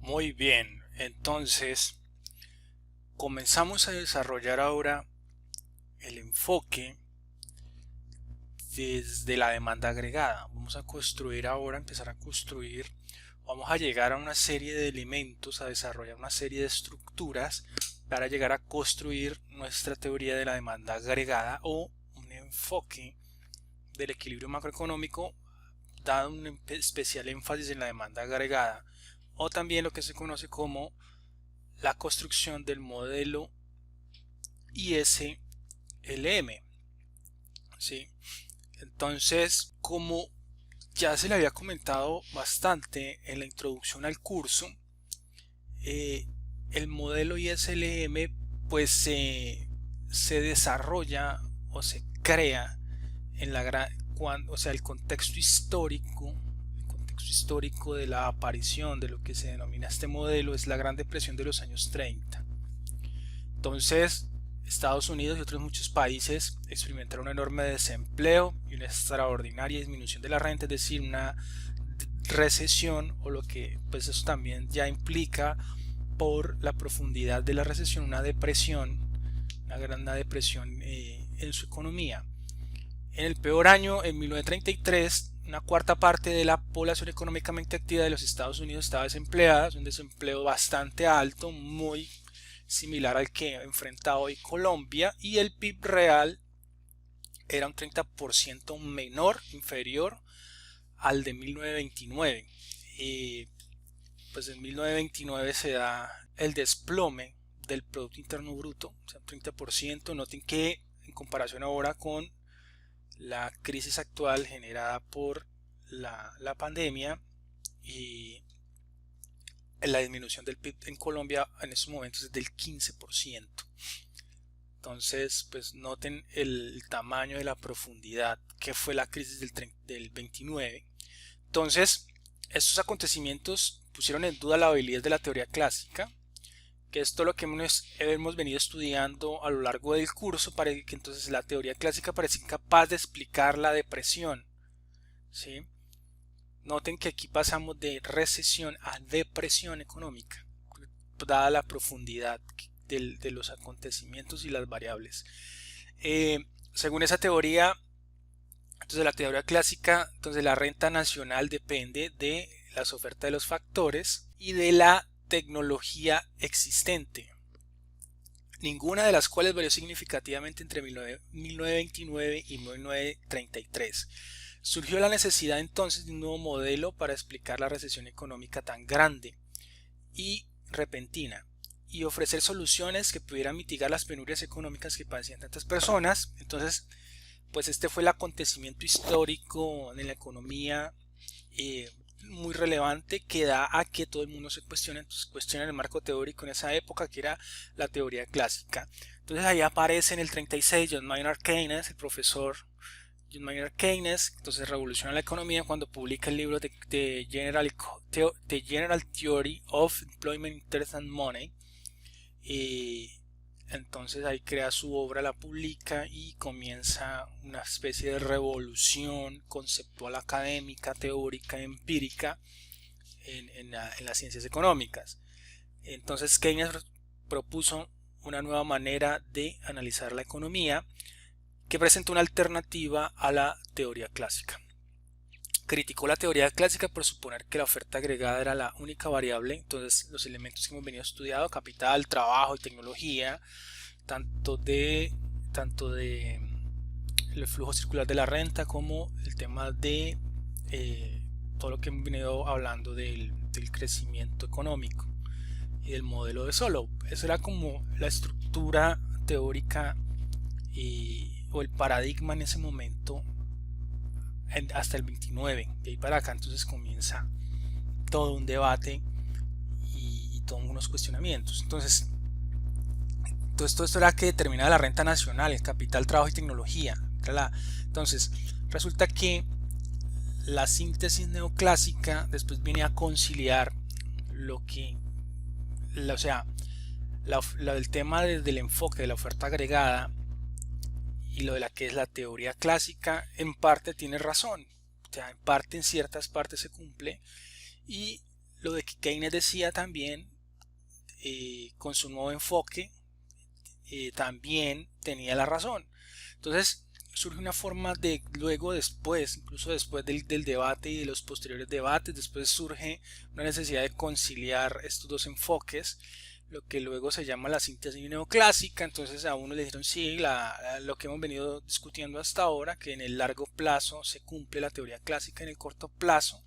Muy bien, entonces comenzamos a desarrollar ahora el enfoque desde la demanda agregada. Vamos a construir ahora, empezar a construir, vamos a llegar a una serie de elementos, a desarrollar una serie de estructuras para llegar a construir nuestra teoría de la demanda agregada o un enfoque del equilibrio macroeconómico dado un especial énfasis en la demanda agregada o también lo que se conoce como la construcción del modelo ISLM. ¿Sí? Entonces, como ya se le había comentado bastante en la introducción al curso, eh, el modelo ISLM pues se desarrolla o se crea en la o sea, el contexto histórico de la aparición de lo que se denomina este modelo es la Gran Depresión de los años 30. Entonces, Estados Unidos y otros muchos países experimentaron un enorme desempleo y una extraordinaria disminución de la renta, es decir, una recesión o lo que pues eso también ya implica por la profundidad de la recesión, una depresión, una gran depresión en su economía. En el peor año, en 1933, una cuarta parte de la población económicamente activa de los Estados Unidos estaba desempleada, un desempleo bastante alto, muy similar al que enfrenta hoy Colombia, y el PIB real era un 30% menor, inferior al de 1929. Pues en 1929 se da el desplome del Producto Interno Bruto, o sea, un 30%. Noten que en comparación ahora con la crisis actual generada por la pandemia y la disminución del PIB en Colombia en estos momentos es del 15%. Entonces, pues noten el tamaño de la profundidad que fue la crisis del 29. Entonces, estos acontecimientos pusieron en duda la habilidad de la teoría clásica, que es todo lo que hemos venido estudiando a lo largo del curso, para que entonces la teoría clásica parece incapaz de explicar la depresión. ¿Sí? Noten que aquí pasamos de recesión a depresión económica, dada la profundidad de los acontecimientos y las variables. Según esa teoría, entonces la teoría clásica, entonces la renta nacional depende de las ofertas de los factores y de la tecnología existente, ninguna de las cuales varió significativamente entre 1929 y 1933. Surgió la necesidad entonces de un nuevo modelo para explicar la recesión económica tan grande y repentina y ofrecer soluciones que pudieran mitigar las penurias económicas que padecían tantas personas. Entonces, pues este fue el acontecimiento histórico en la economía muy relevante que da a que todo el mundo se cuestione, entonces cuestiona el marco teórico en esa época, que era la teoría clásica. Entonces ahí aparece en el 36 John Maynard Keynes, el profesor John Maynard Keynes, entonces revoluciona la economía cuando publica el libro The General Theory of Employment, Interest and Money. Entonces ahí crea su obra, la publica y comienza una especie de revolución conceptual, académica, teórica, empírica en las ciencias económicas. Entonces Keynes propuso una nueva manera de analizar la economía que presentó una alternativa a la teoría clásica. Criticó la teoría clásica por suponer que la oferta agregada era la única variable, entonces los elementos que hemos venido estudiando, capital, trabajo y tecnología, tanto de el flujo circular de la renta como el tema de todo lo que hemos venido hablando del crecimiento económico y del modelo de Solow. Eso era como la estructura teórica o el paradigma en ese momento hasta el 29. De ahí para acá entonces comienza todo un debate y todos unos cuestionamientos. Entonces, todo esto era que determinaba la renta nacional, el capital, trabajo y tecnología. Entonces, resulta que la síntesis neoclásica después viene a conciliar lo que, o sea, el tema del enfoque de la oferta agregada y lo de la que es la teoría clásica, en parte tiene razón. O sea, en parte, en ciertas partes se cumple, y lo de que Keynes decía también, con su nuevo enfoque, también tenía la razón. Entonces surge una forma de luego después, incluso después del debate y de los posteriores debates, después surge una necesidad de conciliar estos dos enfoques, lo que luego se llama la síntesis neoclásica. Entonces a uno le dijeron sí, lo que hemos venido discutiendo hasta ahora, que en el largo plazo se cumple la teoría clásica, en el corto plazo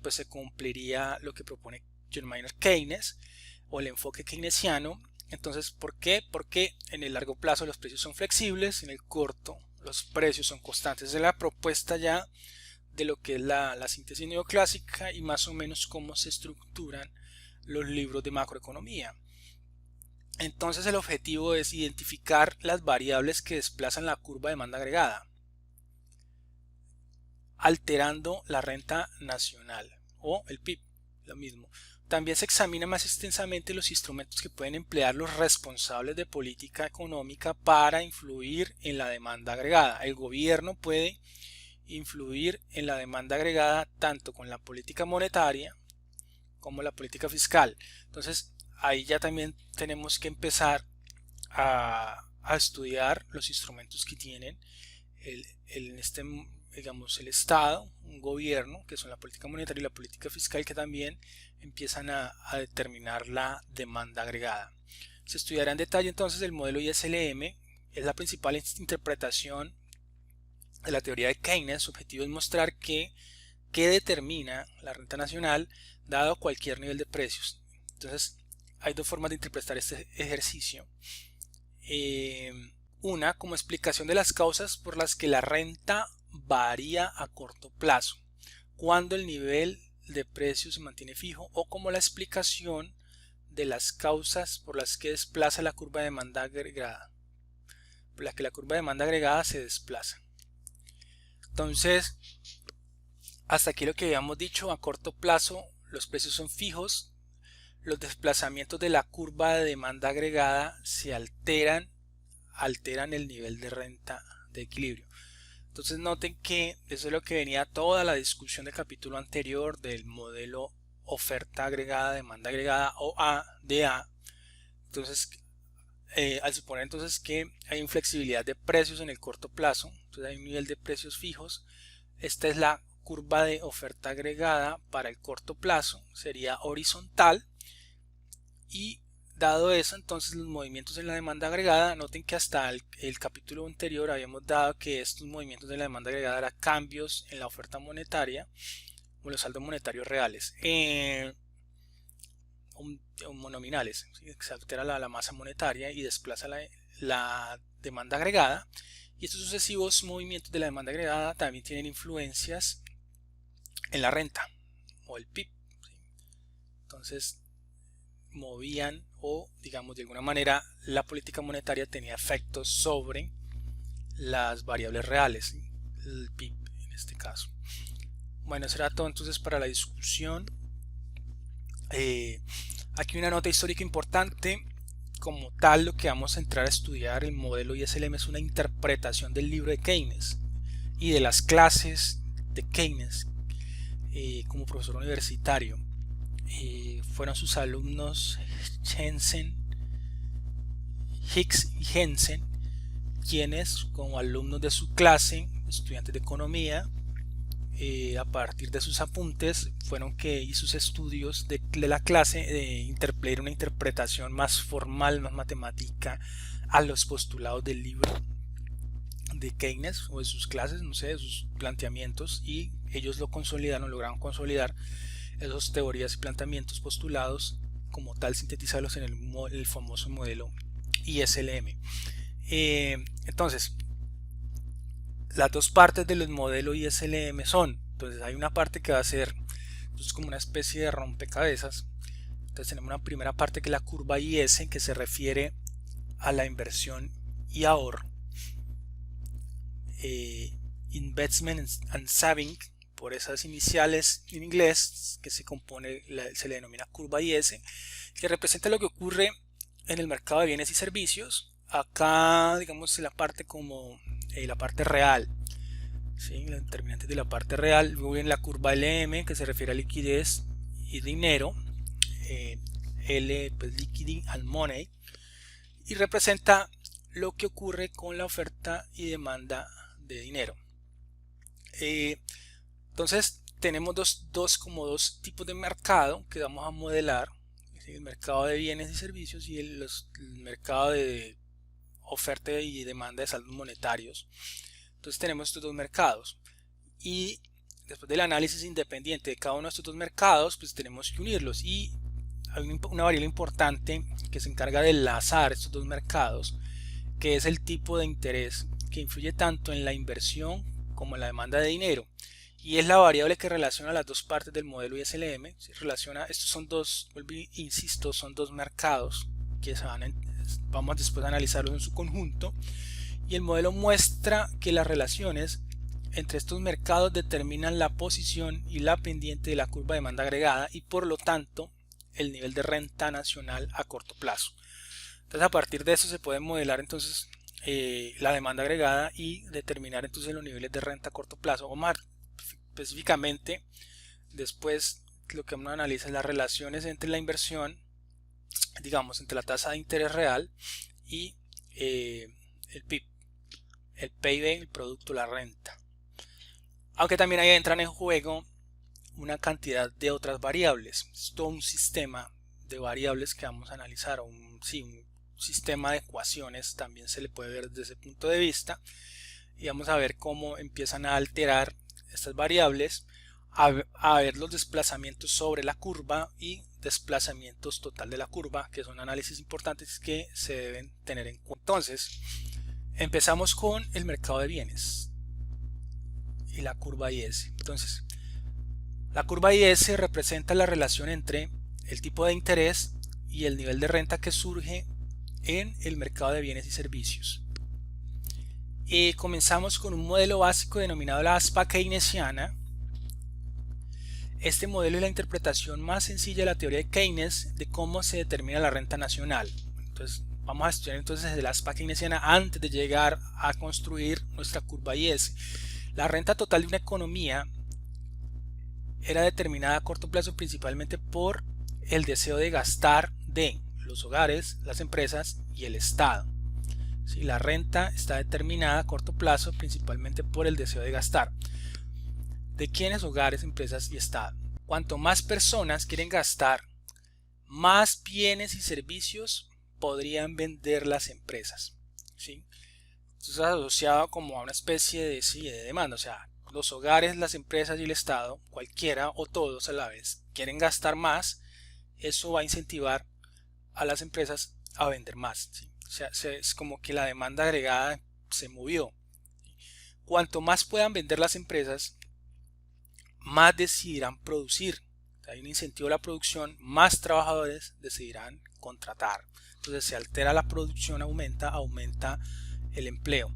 pues se cumpliría lo que propone John Maynard Keynes o el enfoque keynesiano. Entonces, ¿por qué? Porque en el largo plazo los precios son flexibles, en el corto los precios son constantes. Es la propuesta ya de lo que es la síntesis neoclásica y más o menos cómo se estructuran los libros de macroeconomía. Entonces el objetivo es identificar las variables que desplazan la curva de demanda agregada, alterando la renta nacional o el PIB, lo mismo. También se examina más extensamente los instrumentos que pueden emplear los responsables de política económica para influir en la demanda agregada. El gobierno puede influir en la demanda agregada tanto con la política monetaria como la política fiscal. Entonces ahí ya también tenemos que empezar a estudiar los instrumentos que tienen digamos, el Estado, un gobierno, que son la política monetaria y la política fiscal, que también empiezan a determinar la demanda agregada. Se estudiará en detalle entonces el modelo ISLM, es la principal interpretación de la teoría de Keynes. Su objetivo es mostrar qué determina la renta nacional dado cualquier nivel de precios. Entonces hay dos formas de interpretar este ejercicio. Una como explicación de las causas por las que la renta varía a corto plazo, cuando el nivel de precios se mantiene fijo, o como la explicación de las causas por las que desplaza la curva de demanda agregada, por las que la curva de demanda agregada se desplaza. Entonces, hasta aquí lo que habíamos dicho: a corto plazo los precios son fijos, los desplazamientos de la curva de demanda agregada se alteran el nivel de renta de equilibrio. Entonces noten que eso es lo que venía toda la discusión del capítulo anterior del modelo oferta agregada, demanda agregada o ADA. Entonces al suponer entonces que hay inflexibilidad de precios en el corto plazo, entonces hay un nivel de precios fijos, esta es la curva de oferta agregada para el corto plazo, sería horizontal, y dado eso, entonces los movimientos en la demanda agregada, noten que hasta el capítulo anterior habíamos dado que estos movimientos de la demanda agregada eran cambios en la oferta monetaria o los saldos monetarios reales nominales, ¿sí? Se altera la masa monetaria y desplaza la demanda agregada, y estos sucesivos movimientos de la demanda agregada también tienen influencias en la renta o el PIB, ¿sí? Entonces movían, o digamos de alguna manera la política monetaria tenía efectos sobre las variables reales, ¿sí? El PIB en este caso. Bueno, eso era todo entonces para la discusión. Aquí una nota histórica importante. Como tal, lo que vamos a entrar a estudiar, el modelo ISLM, es una interpretación del libro de Keynes y de las clases de Keynes como profesor universitario. Fueron sus alumnos Jensen, Hicks y Jensen, quienes como alumnos de su clase, estudiantes de economía, a partir de sus apuntes fueron que y sus estudios de la clase dieron una interpretación más formal, más matemática a los postulados del libro de Keynes o de sus clases, no sé, de sus planteamientos, y ellos lograron consolidar esas teorías y planteamientos postulados como tal, sintetizarlos en el famoso modelo ISLM. Entonces, las dos partes del modelo ISLM son, entonces hay una parte que va a ser entonces como una especie de rompecabezas. Entonces tenemos una primera parte que es la curva IS, que se refiere a la inversión y ahorro, investment and saving, por esas iniciales en inglés, que se le denomina curva IS, que representa lo que ocurre en el mercado de bienes y servicios. Acá digamos la parte como la parte real, ¿sí? Los determinantes de la parte real. Luego viene la curva LM, que se refiere a liquidez y dinero, L pues liquidity and money, y representa lo que ocurre con la oferta y demanda de dinero. Entonces tenemos dos tipos de mercado que vamos a modelar: el mercado de bienes y servicios y el mercado de oferta y demanda de saldos monetarios. Entonces tenemos estos dos mercados, y después del análisis independiente de cada uno de estos dos mercados, pues tenemos que unirlos, y hay una variable importante que se encarga de enlazar estos dos mercados, que es el tipo de interés, que influye tanto en la inversión como en la demanda de dinero, y es la variable que relaciona las dos partes del modelo ISLM. Estos son dos, insisto, son dos mercados que vamos después a analizarlos en su conjunto, y el modelo muestra que las relaciones entre estos mercados determinan la posición y la pendiente de la curva de demanda agregada, y por lo tanto el nivel de renta nacional a corto plazo. Entonces, a partir de eso se puede modelar entonces la demanda agregada y determinar entonces los niveles de renta a corto plazo, o más específicamente después lo que uno analiza es las relaciones entre la inversión, digamos entre la tasa de interés real y el PIB, el PIB, el producto, la renta. Aunque también ahí entran en juego una cantidad de otras variables. Es todo un sistema de variables que vamos a analizar, un sistema de ecuaciones también se le puede ver desde ese punto de vista, y vamos a ver cómo empiezan a alterar estas variables, a ver los desplazamientos sobre la curva y desplazamientos total de la curva, que son análisis importantes que se deben tener en cuenta. Entonces empezamos con el mercado de bienes y la curva IS. Entonces la curva IS representa la relación entre el tipo de interés y el nivel de renta que surge en el mercado de bienes y servicios. Comenzamos con un modelo básico denominado la ASPA keynesiana. Este modelo es la interpretación más sencilla de la teoría de Keynes de cómo se determina la renta nacional. Entonces vamos a estudiar entonces desde la ASPA keynesiana antes de llegar a construir nuestra curva IS. La renta total de una economía era determinada a corto plazo principalmente por el deseo de gastar de los hogares, las empresas y el Estado. ¿Sí? La renta está determinada a corto plazo principalmente por el deseo de gastar. ¿De quiénes? Hogares, empresas y Estado. Cuanto más personas quieren gastar, más bienes y servicios podrían vender las empresas. ¿Sí? Esto es asociado como a una especie de demanda. O sea, los hogares, las empresas y el Estado, cualquiera o todos a la vez, quieren gastar más. Eso va a incentivar a las empresas a vender más. ¿Sí? O sea, es como que la demanda agregada se movió. Cuanto más puedan vender las empresas, más decidirán producir. Hay un incentivo a la producción, más trabajadores decidirán contratar. Entonces se altera la producción, aumenta el empleo.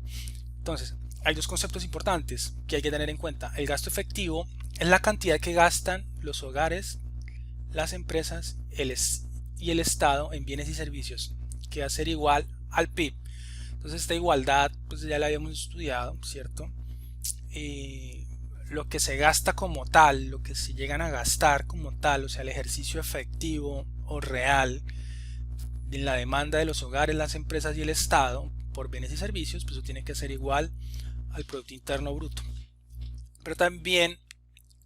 Entonces hay dos conceptos importantes que hay que tener en cuenta. El gasto efectivo es la cantidad que gastan los hogares, las empresas y el Estado en bienes y servicios, que va a ser igual al PIB. Entonces esta igualdad pues ya la habíamos estudiado, ¿cierto? Lo que se gasta como tal, lo que se llegan a gastar como tal, o sea el ejercicio efectivo o real en la demanda de los hogares, las empresas y el Estado por bienes y servicios, pues eso tiene que ser igual al Producto Interno Bruto. Pero también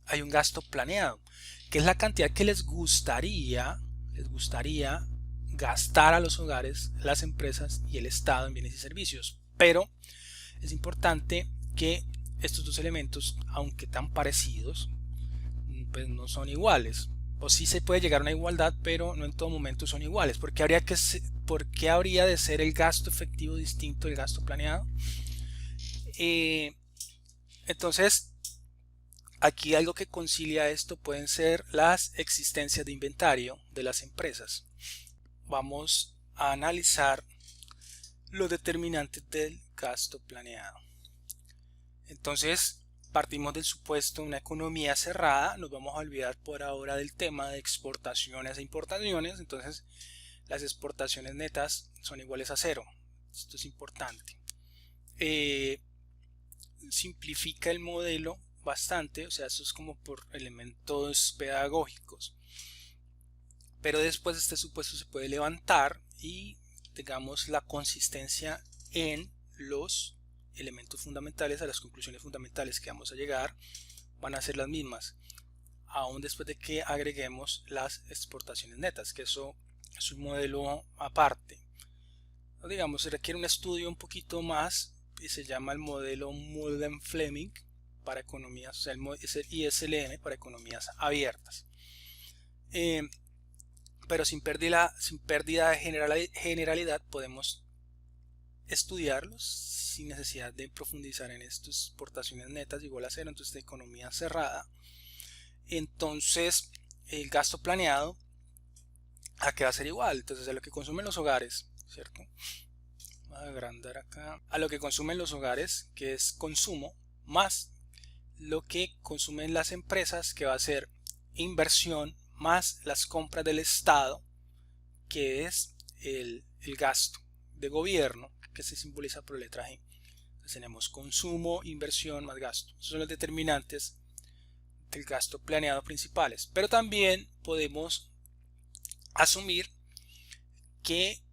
hay un gasto planeado, que es la cantidad que les gustaría gastar a los hogares, las empresas y el Estado en bienes y servicios. Pero es importante que estos dos elementos, aunque tan parecidos, pues no son iguales. O sí se puede llegar a una igualdad, pero no en todo momento son iguales. ¿Por qué habría de ser el gasto efectivo distinto del gasto planeado? Entonces, aquí algo que concilia esto pueden ser las existencias de inventario de las empresas. Vamos a analizar los determinantes del gasto planeado. Entonces, partimos del supuesto de una economía cerrada. Nos vamos a olvidar por ahora del tema de exportaciones e importaciones. Entonces, las exportaciones netas son iguales a cero. Esto es importante. Simplifica el modelo bastante, o sea, eso es como por elementos pedagógicos. pero después este supuesto se puede levantar y digamos la consistencia en los elementos fundamentales, a las conclusiones fundamentales que vamos a llegar van a ser las mismas, aún después de que agreguemos las exportaciones netas, que eso es un modelo aparte. Digamos, se requiere un estudio un poquito más y se llama el modelo Mullen-Fleming para economías, o sea, es el ISLM para economías abiertas. Pero sin pérdida de generalidad podemos estudiarlos sin necesidad de profundizar en estas exportaciones netas igual a cero, entonces de economía cerrada. Entonces el gasto planeado a que va a ser igual, entonces a lo que consumen los hogares, ¿cierto? Voy a agrandar acá, a lo que consumen los hogares, que es consumo, más lo que consumen las empresas, que va a ser inversión, más las compras del Estado, que es el gasto de gobierno, que se simboliza por la letra G. Entonces tenemos consumo, inversión más gasto. Esos son los determinantes del gasto planeado principales. Pero también podemos asumir que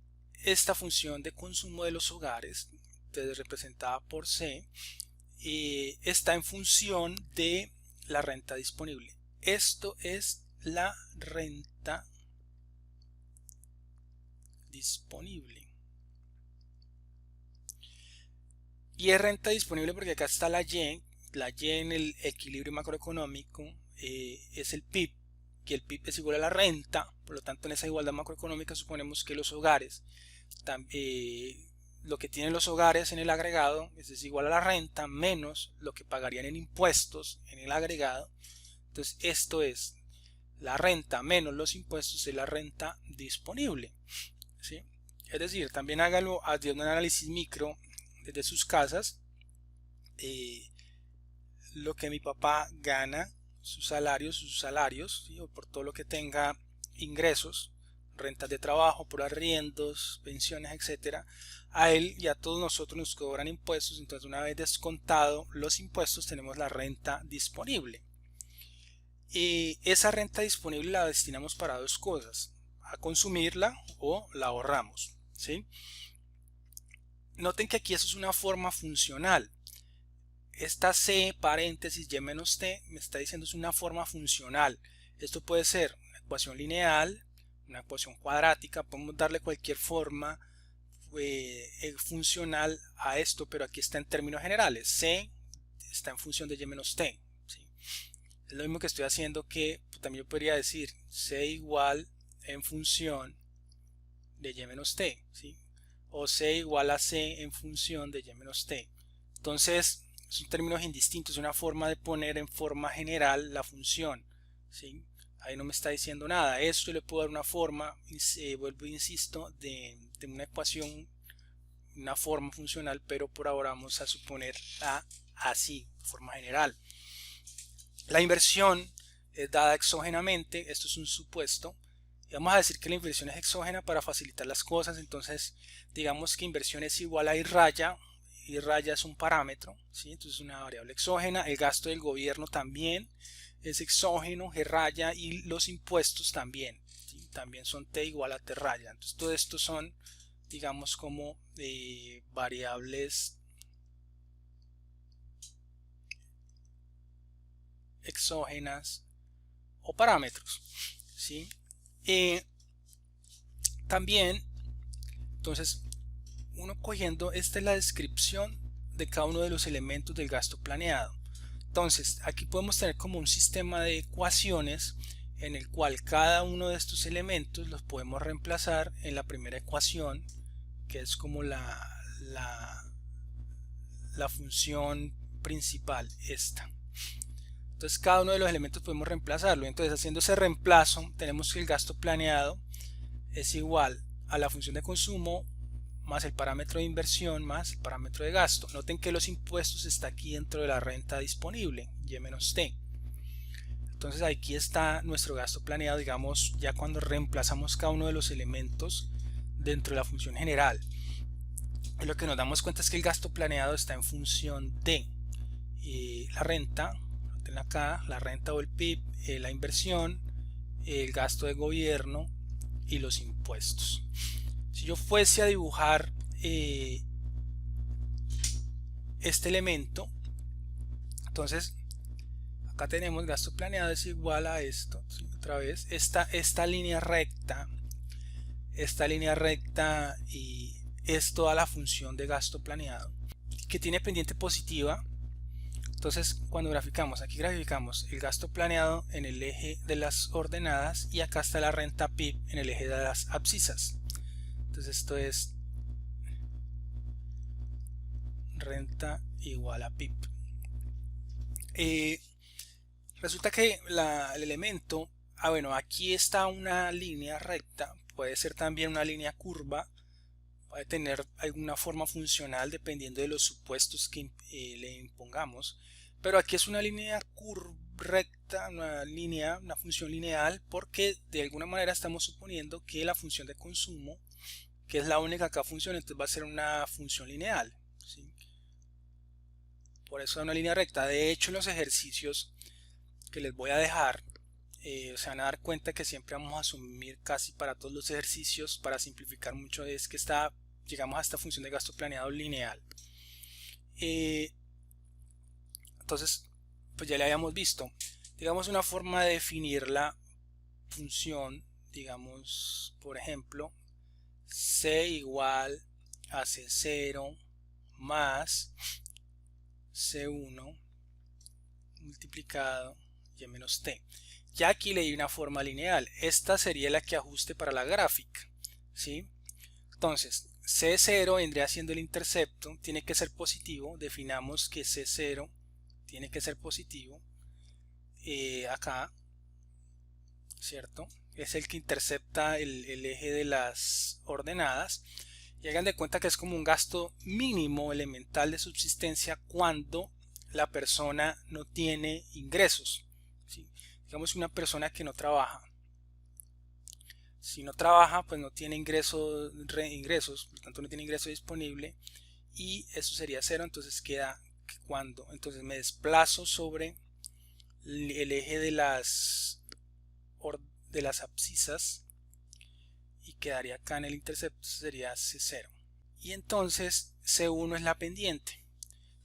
esta función de consumo de los hogares, representada por C, está en función de la renta disponible. Esto es la renta disponible. Y es renta disponible porque acá está la Y en el equilibrio macroeconómico es el PIB, que el PIB es igual a la renta, por lo tanto en esa igualdad macroeconómica suponemos que los hogares, lo que tienen los hogares en el agregado es igual a la renta menos lo que pagarían en impuestos en el agregado. Entonces esto es la renta menos los impuestos es la renta disponible, ¿sí? Es decir, también hágalo de un análisis micro desde sus casas, lo que mi papá gana, sus salarios, ¿sí? O por todo lo que tenga ingresos, rentas de trabajo, por arriendos, pensiones, etcétera, a él y a todos nosotros nos cobran impuestos. Entonces, una vez descontado los impuestos, tenemos la renta disponible. Y esa renta disponible la destinamos para dos cosas: a consumirla o la ahorramos, ¿sí? Noten que aquí eso es una forma funcional. Esta C paréntesis y menos t me está diciendo es una forma funcional. Esto puede ser una ecuación lineal, una ecuación cuadrática, podemos darle cualquier forma funcional a esto, pero aquí está en términos generales. C está en función de y menos t, ¿sí? Es lo mismo que estoy haciendo, que también yo podría decir C igual en función de y menos t, ¿sí? O C igual a C en función de y menos t. Entonces son términos indistintos, es una forma de poner en forma general la función, ¿sí? Ahí no me está diciendo nada. Esto le puedo dar una forma, vuelvo e insisto, de una ecuación, una forma funcional, pero por ahora vamos a suponer así, de forma general. La inversión es dada exógenamente, esto es un supuesto. Y vamos a decir que la inversión es exógena para facilitar las cosas. Entonces digamos que inversión es igual a I raya. Y raya es un parámetro, ¿sí? Entonces es una variable exógena. El gasto del gobierno también es exógeno, G raya, y los impuestos también, ¿sí? También son T igual a T raya. Entonces todo esto son, digamos, como variables exógenas o parámetros, ¿sí? También, entonces, uno cogiendo, esta es la descripción de cada uno de los elementos del gasto planeado. Entonces aquí podemos tener como un sistema de ecuaciones en el cual cada uno de estos elementos los podemos reemplazar en la primera ecuación, que es como la función principal, esta. Entonces cada uno de los elementos podemos reemplazarlo. Entonces haciendo ese reemplazo tenemos que el gasto planeado es igual a la función de consumo más el parámetro de inversión más el parámetro de gasto. Noten que los impuestos está aquí dentro de la renta disponible, y menos t. Entonces aquí está nuestro gasto planeado, digamos, ya cuando reemplazamos cada uno de los elementos dentro de la función general. Y lo que nos damos cuenta es que el gasto planeado está en función de la renta, noten acá, la renta o el PIB, la inversión, el gasto de gobierno y los impuestos. Si yo fuese a dibujar este elemento, entonces acá tenemos gasto planeado es igual a esto, ¿sí? Otra vez esta línea recta y es toda la función de gasto planeado que tiene pendiente positiva. Entonces cuando graficamos, aquí graficamos el gasto planeado en el eje de las ordenadas y acá está la renta PIB en el eje de las abscisas. Entonces esto es renta igual a PIB. Resulta que el elemento, bueno, aquí está una línea recta, puede ser también una línea curva, puede tener alguna forma funcional dependiendo de los supuestos que le impongamos, pero aquí es una línea recta, una función lineal, porque de alguna manera estamos suponiendo que la función de consumo, que es la única que acá funciona, entonces va a ser una función lineal, ¿sí? Por eso es una línea recta. De hecho, en los ejercicios que les voy a dejar, se van a dar cuenta que siempre vamos a asumir casi para todos los ejercicios, para simplificar mucho, es que llegamos a esta función de gasto planeado lineal. Entonces, pues ya le habíamos visto. Digamos una forma de definir la función, digamos, por ejemplo, C igual a C0 más C1 multiplicado y menos t. Ya aquí le di una forma lineal. Esta sería la que ajuste para la gráfica, ¿sí? Entonces C0 vendría siendo el intercepto, tiene que ser positivo. Definamos que C0 tiene que ser positivo. Acá, ¿cierto? Es el que intercepta el eje de las ordenadas. Y hagan de cuenta que es como un gasto mínimo elemental de subsistencia cuando la persona no tiene ingresos, ¿sí? Digamos una persona que no trabaja. Si no trabaja, pues no tiene ingresos, por lo tanto no tiene ingreso disponible, y eso sería 0. Entonces queda cuando, entonces me desplazo sobre el eje de las abscisas y quedaría acá en el intercepto, sería C0. Y entonces C1 es la pendiente.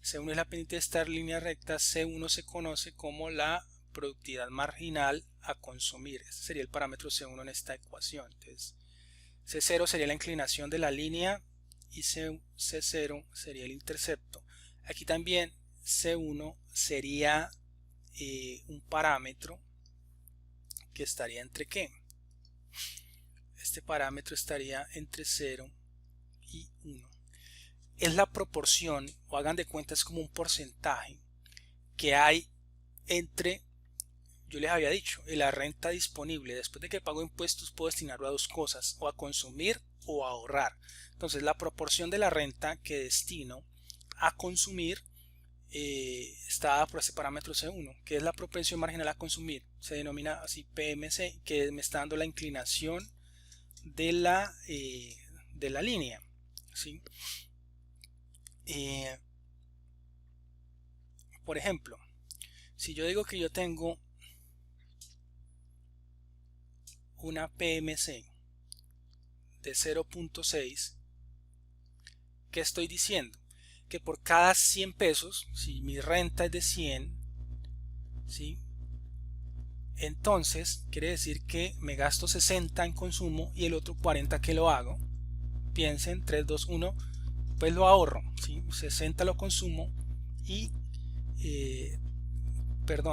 C1 es la pendiente de esta línea recta. C1 se conoce como la productividad marginal a consumir. Este sería el parámetro C1 en esta ecuación. Entonces, C0 sería la inclinación de la línea y C0 sería el intercepto. Aquí también C1 sería un parámetro que estaría entre ¿qué? Este parámetro estaría entre 0 y 1. Es la proporción, o hagan de cuenta, es como un porcentaje que hay entre, yo les había dicho, la renta disponible. Después de que pago impuestos puedo destinarlo a dos cosas, o a consumir o a ahorrar. Entonces la proporción de la renta que destino a consumir está dada por ese parámetro C1, que es la propensión marginal a consumir. Se denomina así PMC, que me está dando la inclinación de la línea, ¿sí? Por ejemplo, si yo digo que yo tengo una PMC de 0.6, ¿qué estoy diciendo? Que por cada 100 pesos, si mi renta es de 100, ¿sí? Entonces quiere decir que me gasto 60 en consumo y el otro 40 que lo hago. Piensen, 3, 2, 1, pues lo ahorro, ¿sí? 60 lo consumo y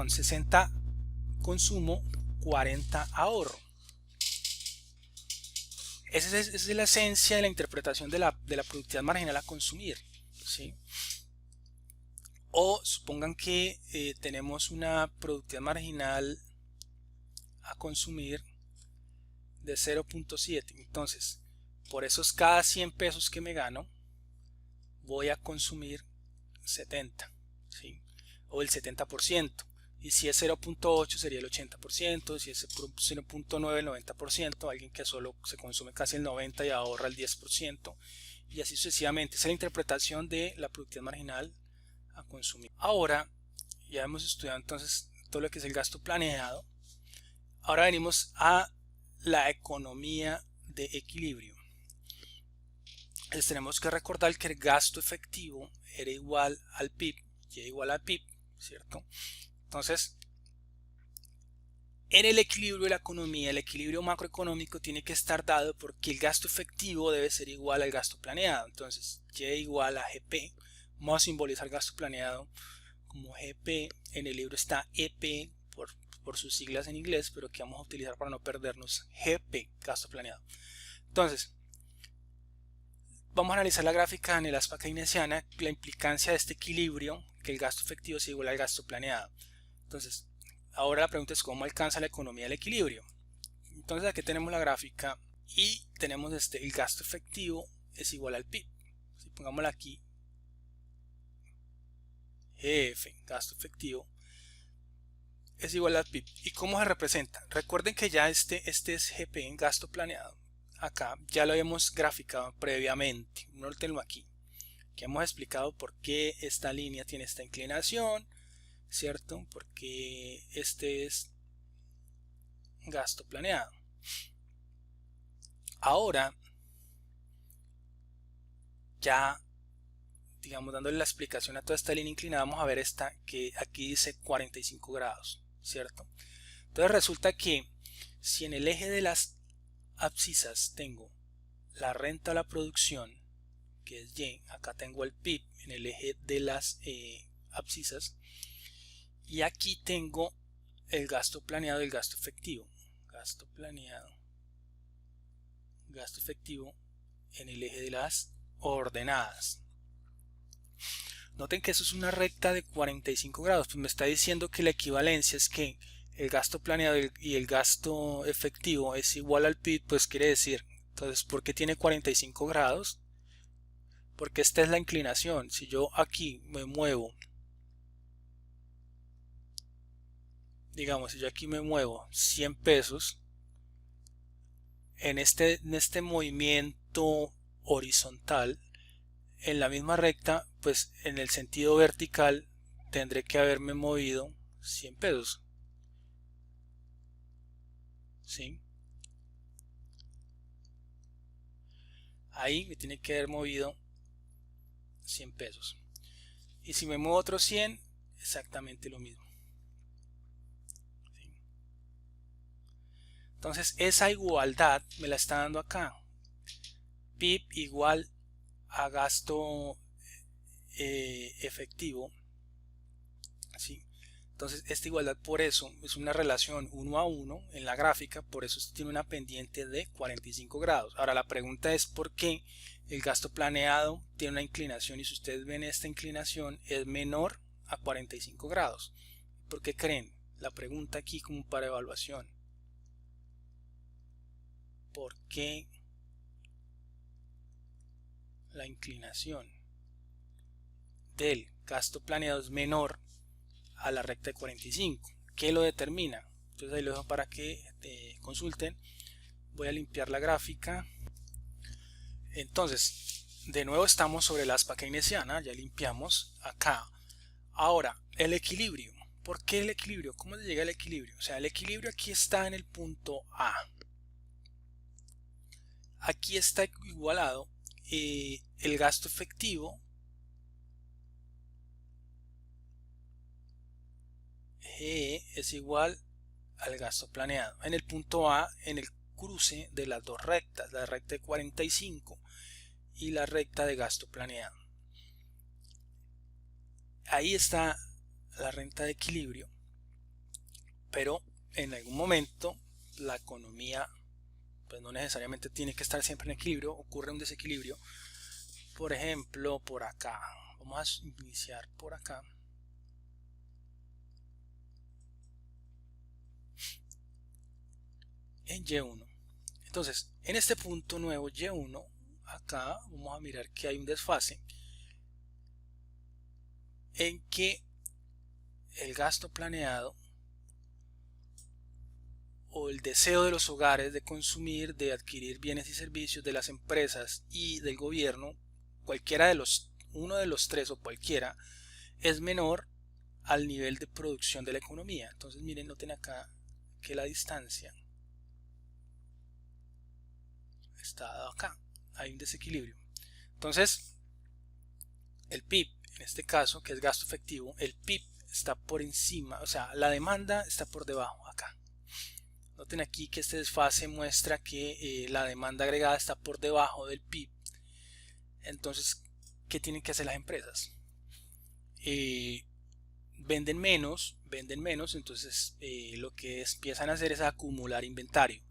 60 consumo, 40 ahorro. Esa es la esencia de la interpretación de la productividad marginal a consumir, ¿sí? O supongan que tenemos una productividad marginal a consumir de 0.7. Entonces, por esos cada 100 pesos que me gano, voy a consumir 70, ¿sí? O el 70%. Y si es 0.8 sería el 80%, si es 0.9 el 90%, alguien que solo se consume casi el 90% y ahorra el 10%, y así sucesivamente. Esa es la interpretación de la productividad marginal a consumir. Ahora ya hemos estudiado entonces todo lo que es el gasto planeado. Ahora venimos a la economía de equilibrio. Entonces tenemos que recordar que el gasto efectivo era igual al PIB, y igual al PIB, ¿cierto? Entonces, en el equilibrio de la economía, el equilibrio macroeconómico tiene que estar dado porque el gasto efectivo debe ser igual al gasto planeado. Entonces, Y igual a GP. Vamos a simbolizar gasto planeado como GP. En el libro está EP por sus siglas en inglés, pero que vamos a utilizar para no perdernos. GP, gasto planeado. Entonces, vamos a analizar la gráfica en el aspa keynesiana, la implicancia de este equilibrio, que el gasto efectivo sea igual al gasto planeado. Entonces, ahora la pregunta es cómo alcanza la economía el equilibrio. Entonces aquí tenemos la gráfica y tenemos el gasto efectivo es igual al PIB. Si pongámosla aquí, GF, gasto efectivo, es igual al PIB. ¿Y cómo se representa? Recuerden que ya este es GP en gasto planeado. Acá ya lo habíamos graficado previamente. Nótenlo aquí. Que hemos explicado por qué esta línea tiene esta inclinación, ¿cierto? Porque este es gasto planeado. Ahora, ya, digamos, dándole la explicación a toda esta línea inclinada, vamos a ver esta que aquí dice 45 grados, ¿cierto? Entonces resulta que si en el eje de las abscisas tengo la renta a la producción, que es Y, acá tengo el PIB en el eje de las abscisas, y aquí tengo el gasto planeado y el gasto efectivo. Gasto planeado, gasto efectivo en el eje de las ordenadas. Noten que eso es una recta de 45 grados, pues me está diciendo que la equivalencia es que el gasto planeado y el gasto efectivo es igual al PIB, pues quiere decir, entonces, ¿por qué tiene 45 grados? Porque esta es la inclinación. Si yo aquí me muevo, digamos, si yo aquí me muevo 100 pesos, en este movimiento horizontal, en la misma recta, pues en el sentido vertical tendré que haberme movido 100 pesos. ¿Sí? Ahí me tiene que haber movido 100 pesos. Y si me muevo otros 100, exactamente lo mismo. ¿Sí? Entonces esa igualdad me la está dando acá. PIB igual a gasto efectivo. ¿Sí? Entonces esta igualdad por eso es una relación 1 a 1 en la gráfica, por eso tiene una pendiente de 45 grados. Ahora la pregunta es por qué el gasto planeado tiene una inclinación, y si ustedes ven esta inclinación es menor a 45 grados. ¿Por qué creen? La pregunta aquí como para evaluación. ¿Por qué la inclinación del gasto planeado es menor a la recta de 45? ¿Qué lo determina? Entonces ahí lo dejo para que consulten. Voy a limpiar la gráfica. Entonces, de nuevo estamos sobre la aspa keynesiana, ya limpiamos acá. Ahora, el equilibrio. ¿Por qué el equilibrio? ¿Cómo se llega al equilibrio? O sea, el equilibrio aquí está en el punto A. Aquí está igualado el gasto efectivo G es igual al gasto planeado. En el punto A, en el cruce de las dos rectas, la recta de 45 y la recta de gasto planeado. Ahí está la renta de equilibrio, pero en algún momento la economía pues no necesariamente tiene que estar siempre en equilibrio, ocurre un desequilibrio. Por ejemplo, por acá, vamos a iniciar por acá. En Y1. Entonces, en este punto nuevo Y1, acá vamos a mirar que hay un desfase en que el gasto planeado o el deseo de los hogares de consumir, de adquirir bienes y servicios, de las empresas y del gobierno, cualquiera de los, uno de los tres o cualquiera, es menor al nivel de producción de la economía. Entonces miren, noten acá que la distancia está dado acá, hay un desequilibrio. Entonces el PIB, en este caso, que es gasto efectivo, el PIB está por encima, o sea, la demanda está por debajo acá. Noten aquí que este desfase muestra que la demanda agregada está por debajo del PIB. Entonces, ¿qué tienen que hacer las empresas? Venden menos, entonces lo que empiezan a hacer es acumular inventario.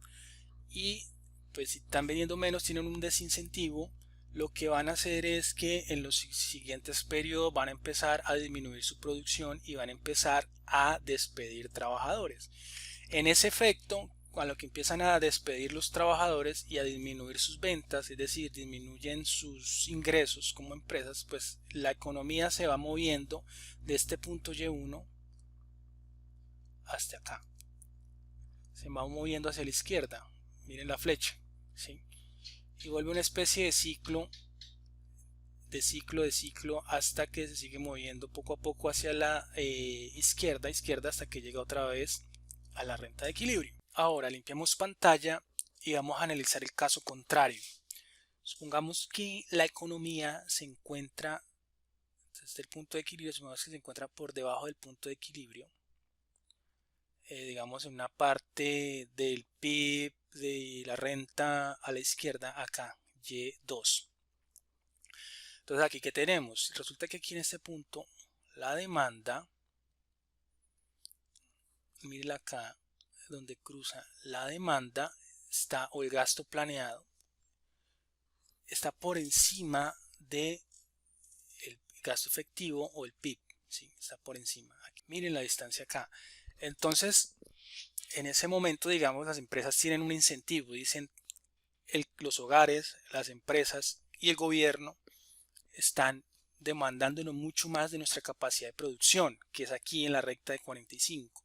Y pues si están vendiendo menos, tienen un desincentivo. Lo que van a hacer es que en los siguientes periodos van a empezar a disminuir su producción y van a empezar a despedir trabajadores. En ese efecto, a lo que empiezan a despedir los trabajadores y a disminuir sus ventas, es decir, disminuyen sus ingresos como empresas, pues la economía se va moviendo de este punto Y1 hasta acá. Se va moviendo hacia la izquierda. Miren la flecha, ¿sí? Y vuelve una especie de ciclo, hasta que se sigue moviendo poco a poco hacia la izquierda, hasta que llega otra vez a la renta de equilibrio. Ahora limpiamos pantalla y vamos a analizar el caso contrario. Supongamos que la economía se encuentra desde el punto de equilibrio, supongamos que se encuentra por debajo del punto de equilibrio, digamos en una parte del PIB de la renta a la izquierda, acá Y2. Entonces aquí, ¿qué tenemos? Resulta que aquí en este punto la demanda, miren acá donde cruza la demanda, está, o el gasto planeado está por encima de el gasto efectivo o el PIB, ¿sí? Está por encima. Aquí, miren la distancia acá. Entonces, en ese momento, digamos, las empresas tienen un incentivo, dicen los hogares, las empresas y el gobierno están demandándonos mucho más de nuestra capacidad de producción, que es aquí en la recta de 45.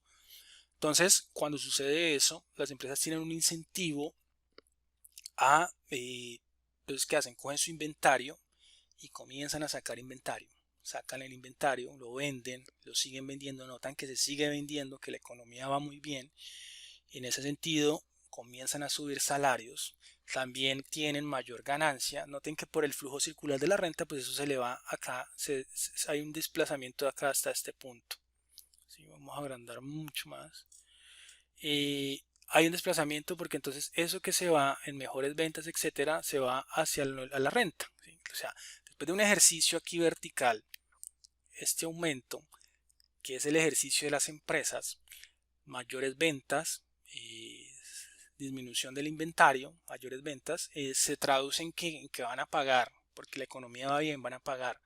Entonces, cuando sucede eso, las empresas tienen un incentivo a, entonces, ¿qué hacen? Cogen su inventario y comienzan a sacar inventario. Sacan el inventario, lo venden, lo siguen vendiendo, notan que se sigue vendiendo, que la economía va muy bien. En ese sentido, comienzan a subir salarios, también tienen mayor ganancia. Noten que por el flujo circular de la renta, pues eso se le va acá, hay un desplazamiento de acá hasta este punto. ¿Sí? Vamos a agrandar mucho más. Hay un desplazamiento porque entonces eso que se va en mejores ventas, etcétera, se va hacia la renta. ¿Sí? O sea, después de un ejercicio aquí vertical, este aumento, que es el ejercicio de las empresas, mayores ventas, disminución del inventario, mayores ventas, se traduce en que van a pagar, porque la economía va bien, van a pagar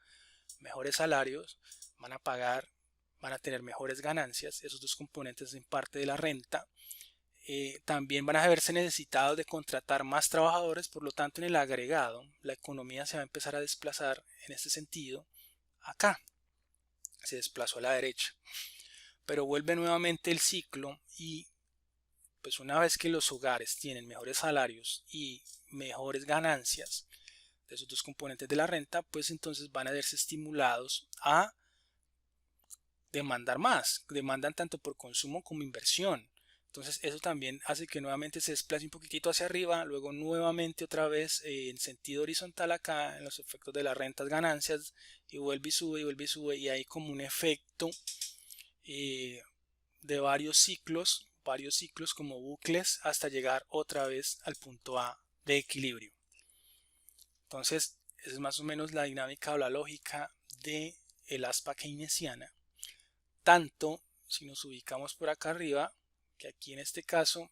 mejores salarios, van a tener mejores ganancias. Esos dos componentes en parte de la renta. También van a verse necesitados de contratar más trabajadores, por lo tanto en el agregado la economía se va a empezar a desplazar en este sentido acá, se desplazó a la derecha, pero vuelve nuevamente el ciclo y pues una vez que los hogares tienen mejores salarios y mejores ganancias de esos dos componentes de la renta, pues entonces van a verse estimulados a demandar más, demandan tanto por consumo como inversión. Entonces eso también hace que nuevamente se desplace un poquitito hacia arriba, luego nuevamente otra vez en sentido horizontal acá en los efectos de las rentas ganancias, y vuelve y sube, y hay como un efecto de varios ciclos como bucles hasta llegar otra vez al punto A de equilibrio. Entonces esa es más o menos la dinámica o la lógica de el aspa keynesiana. Tanto si nos ubicamos por acá arriba, que aquí en este caso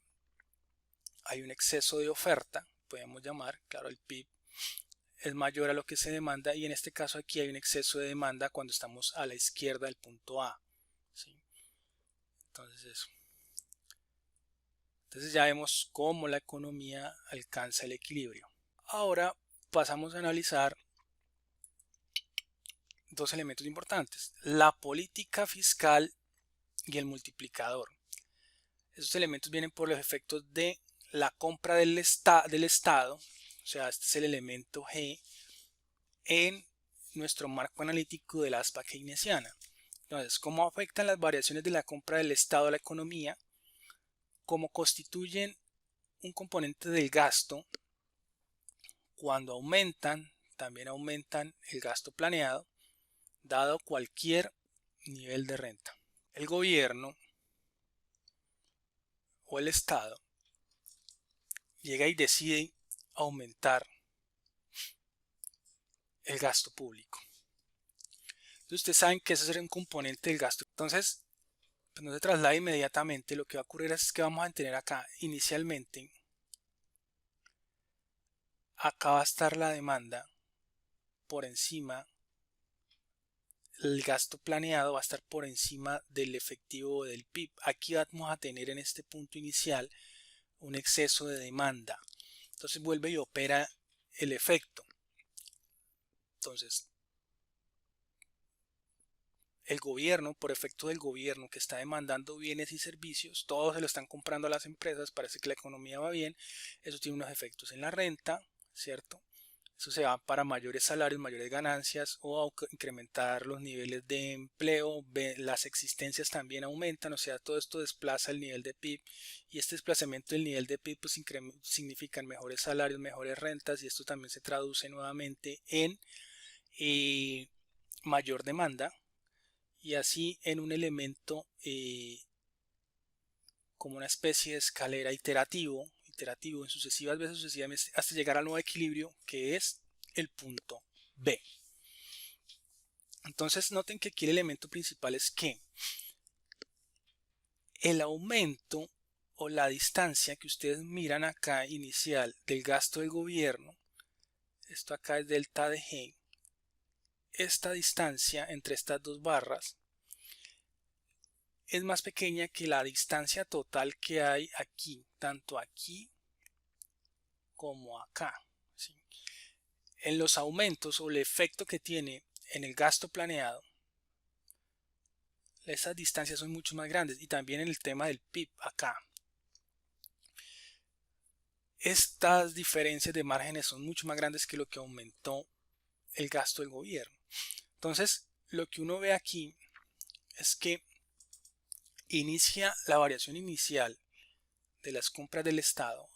hay un exceso de oferta, podemos llamar, claro, el PIB es mayor a lo que se demanda, y en este caso aquí hay un exceso de demanda cuando estamos a la izquierda del punto A, ¿sí? Entonces eso. Entonces ya vemos cómo la economía alcanza el equilibrio. Ahora pasamos a analizar dos elementos importantes: la política fiscal y el multiplicador. Esos elementos vienen por los efectos de la compra del Estado, o sea, este es el elemento G en nuestro marco analítico de la aspa keynesiana. Entonces, ¿cómo afectan las variaciones de la compra del Estado a la economía? Como constituyen un componente del gasto, cuando aumentan, también aumentan el gasto planeado, dado cualquier nivel de renta. El gobierno o el Estado llega y decide aumentar el gasto público. Entonces ustedes saben que ese es un componente del gasto. Entonces, pues no se traslada inmediatamente. Lo que va a ocurrir es que vamos a tener acá inicialmente, acá va a estar la demanda por encima, el gasto planeado va a estar por encima del efectivo del PIB. Aquí vamos a tener en este punto inicial un exceso de demanda. Entonces vuelve y opera el efecto. Entonces, el gobierno, por efecto del gobierno que está demandando bienes y servicios, todos se lo están comprando a las empresas, parece que la economía va bien, eso tiene unos efectos en la renta, ¿cierto? Eso se va para mayores salarios, mayores ganancias o a incrementar los niveles de empleo, las existencias también aumentan, o sea, todo esto desplaza el nivel de PIB y este desplazamiento del nivel de PIB pues significan mejores salarios, mejores rentas y esto también se traduce nuevamente en mayor demanda y así en un elemento como una especie de escalera iterativo en sucesivas veces sucesivamente hasta llegar al nuevo equilibrio que es el punto B. Entonces noten que aquí el elemento principal es que el aumento o la distancia que ustedes miran acá inicial del gasto del gobierno, esto acá es delta de G, esta distancia entre estas dos barras es más pequeña que la distancia total que hay aquí, tanto aquí como acá. ¿Sí? En los aumentos o el efecto que tiene en el gasto planeado, esas distancias son mucho más grandes y también en el tema del PIB acá. Estas diferencias de márgenes son mucho más grandes que lo que aumentó el gasto del gobierno. Entonces, lo que uno ve aquí es que inicia la variación inicial de las compras del Estado,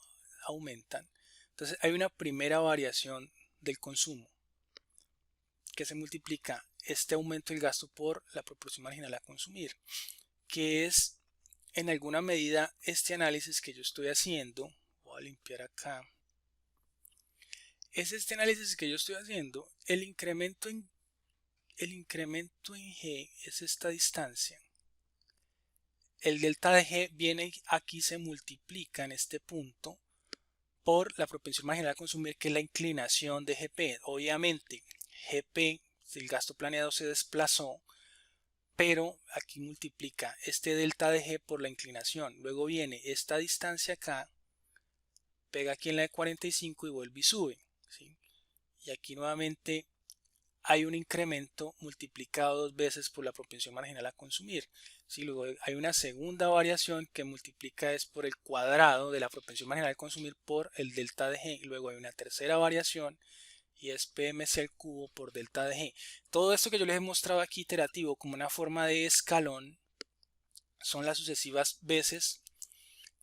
aumentan. Entonces hay una primera variación del consumo que se multiplica este aumento del gasto por la proporción marginal a consumir, que es en alguna medida este análisis que yo estoy haciendo. Voy a limpiar acá. Es este análisis que yo estoy haciendo. El incremento en G es esta distancia. El delta de G viene aquí, se multiplica en este punto por la propensión marginal a consumir, que es la inclinación de GP. Obviamente, GP, el gasto planeado se desplazó, pero aquí multiplica este delta de G por la inclinación. Luego viene esta distancia acá, pega aquí en la de 45 y vuelve y sube. ¿Sí? Y aquí nuevamente hay un incremento multiplicado dos veces por la propensión marginal a consumir. ¿Sí? Luego hay una segunda variación que multiplica es por el cuadrado de la propensión marginal a consumir por el delta de G. Y luego hay una tercera variación y es PMC al cubo por delta de G. Todo esto que yo les he mostrado aquí iterativo como una forma de escalón son las sucesivas veces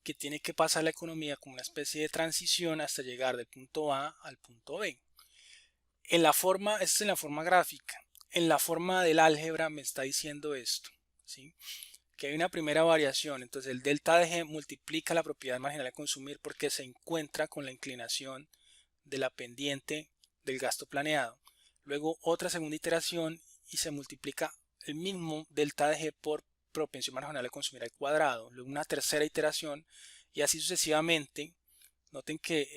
que tiene que pasar la economía como una especie de transición hasta llegar del punto A al punto B. En la forma, esta es en la forma gráfica. En la forma del álgebra me está diciendo esto, ¿sí? Que hay una primera variación. Entonces el delta de G multiplica la propiedad marginal a consumir porque se encuentra con la inclinación de la pendiente del gasto planeado. Luego otra segunda iteración y se multiplica el mismo delta de G por propensión marginal a consumir al cuadrado. Luego una tercera iteración y así sucesivamente. Noten que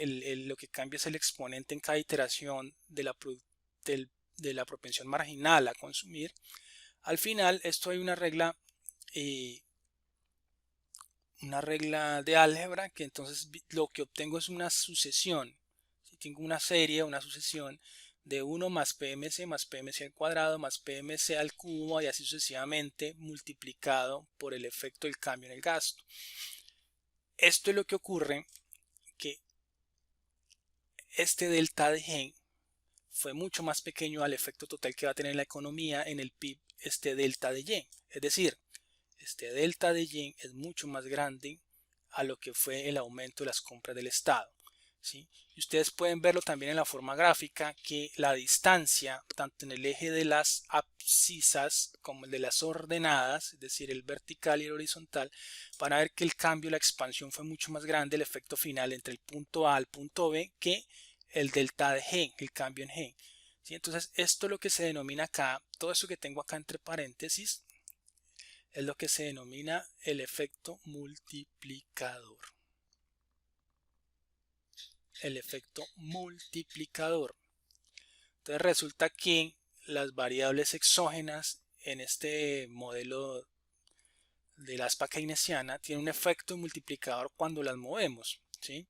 lo que cambia es el exponente en cada iteración de la propensión marginal a consumir. Al final, esto hay una regla de álgebra que entonces lo que obtengo es una sucesión. Si tengo una serie, una sucesión de 1 más PMC al cuadrado más PMC al cubo y así sucesivamente multiplicado por el efecto del cambio en el gasto. Esto es lo que ocurre, que este delta de G fue mucho más pequeño al efecto total que va a tener la economía en el PIB este delta de Y. Es decir, este delta de Y es mucho más grande a lo que fue el aumento de las compras del Estado. ¿sí? Y ustedes pueden verlo también en la forma gráfica, que la distancia, tanto en el eje de las abscisas como el de las ordenadas, es decir, el vertical y el horizontal, van a ver que el cambio, la expansión fue mucho más grande, el efecto final entre el punto A al punto B, que el delta de G, el cambio en G. ¿Sí? Entonces, esto es lo que se denomina acá, todo eso que tengo acá entre paréntesis, es lo que se denomina el efecto multiplicador. El efecto multiplicador. Entonces resulta que las variables exógenas en este modelo de la aspa keynesiana tienen un efecto multiplicador cuando las movemos, ¿sí?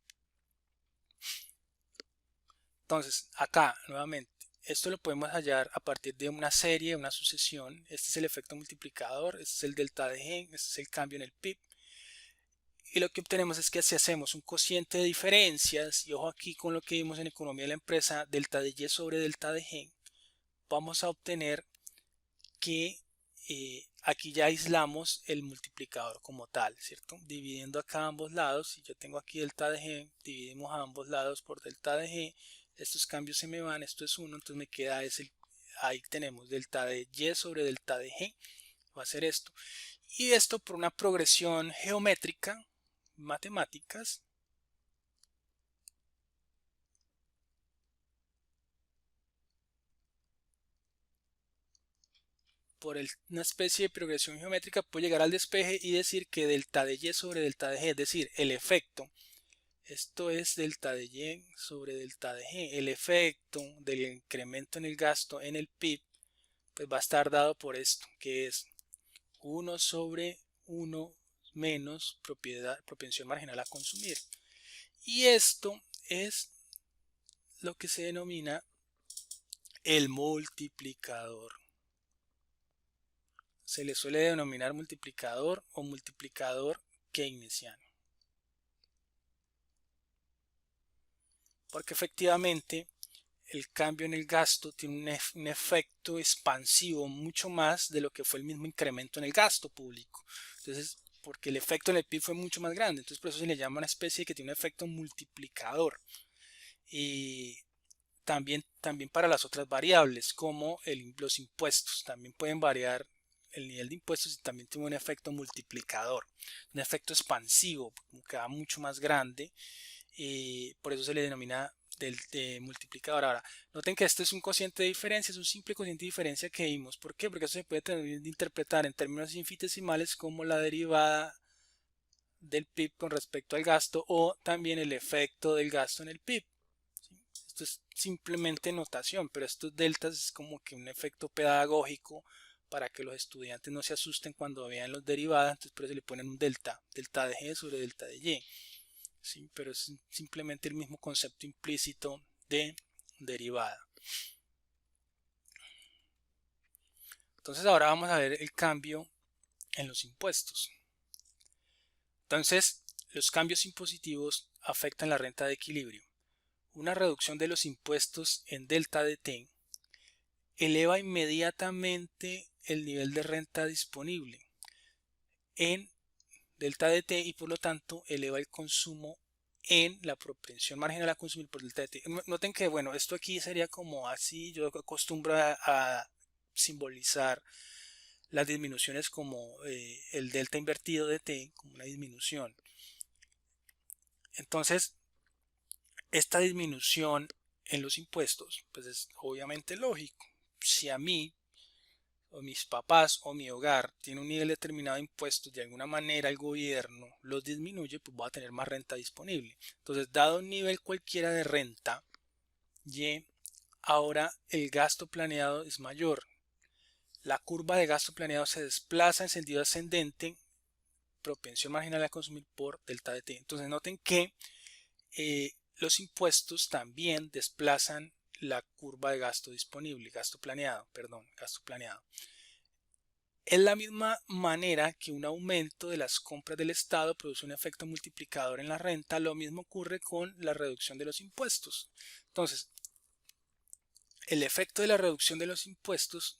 Entonces acá nuevamente esto lo podemos hallar a partir de una serie, una sucesión. Este es el efecto multiplicador, este es el delta de G, este es el cambio en el PIB. Y lo que obtenemos es que si hacemos un cociente de diferencias, y ojo aquí con lo que vimos en economía de la empresa, delta de Y sobre delta de G, vamos a obtener que aquí ya aislamos el multiplicador como tal, ¿cierto? Dividiendo acá ambos lados, si yo tengo aquí delta de G, dividimos a ambos lados por delta de G, estos cambios se me van, esto es 1, entonces me queda ahí tenemos delta de Y sobre delta de G, va a ser esto. Y esto por una progresión geométrica, matemáticas, por una especie de progresión geométrica puedo llegar al despeje y decir que delta de Y sobre delta de G, es decir, el efecto, esto es delta de Y sobre delta de G, el efecto del incremento en el gasto en el PIB, pues va a estar dado por esto, que es 1 sobre 1 menos propensión marginal a consumir. Y esto es lo que se denomina el multiplicador. Se le suele denominar multiplicador o multiplicador keynesiano. Porque efectivamente el cambio en el gasto tiene un efecto expansivo mucho más de lo que fue el mismo incremento en el gasto público. Entonces, porque el efecto en el PIB fue mucho más grande, entonces por eso se le llama una especie que tiene un efecto multiplicador. Y también para las otras variables, como los impuestos, también pueden variar el nivel de impuestos y también tiene un efecto multiplicador, un efecto expansivo, como que va mucho más grande, y por eso se le denomina de multiplicador. Ahora, noten que esto es un cociente de diferencia, es un simple cociente de diferencia que vimos. ¿Por qué? Porque eso se puede interpretar en términos infinitesimales como la derivada del PIB con respecto al gasto o también el efecto del gasto en el PIB. Esto es simplemente notación, pero estos deltas es como que un efecto pedagógico para que los estudiantes no se asusten cuando vean los derivadas, entonces por eso le ponen un delta de G sobre delta de Y. ¿Sí? Pero es simplemente el mismo concepto implícito de derivada. Entonces ahora vamos a ver el cambio en los impuestos. Entonces, los cambios impositivos afectan la renta de equilibrio. Una reducción de los impuestos en delta de T eleva inmediatamente el nivel de renta disponible en delta de T y por lo tanto eleva el consumo en la propensión marginal a consumir por delta de T. Noten que bueno, esto aquí sería como así, yo acostumbro a simbolizar las disminuciones como el delta invertido de T, como una disminución. Entonces, esta disminución en los impuestos, pues es obviamente lógico. Si a mí, o mis papás, o mi hogar tiene un nivel determinado de impuestos, de alguna manera el gobierno los disminuye, pues voy a tener más renta disponible. Entonces, dado un nivel cualquiera de renta, Y, ahora el gasto planeado es mayor. La curva de gasto planeado se desplaza en sentido ascendente, propensión marginal a consumir por delta de T. Entonces, noten que los impuestos también desplazan la curva de gasto disponible, gasto planeado. Es la misma manera que un aumento de las compras del Estado produce un efecto multiplicador en la renta, lo mismo ocurre con la reducción de los impuestos. Entonces, el efecto de la reducción de los impuestos,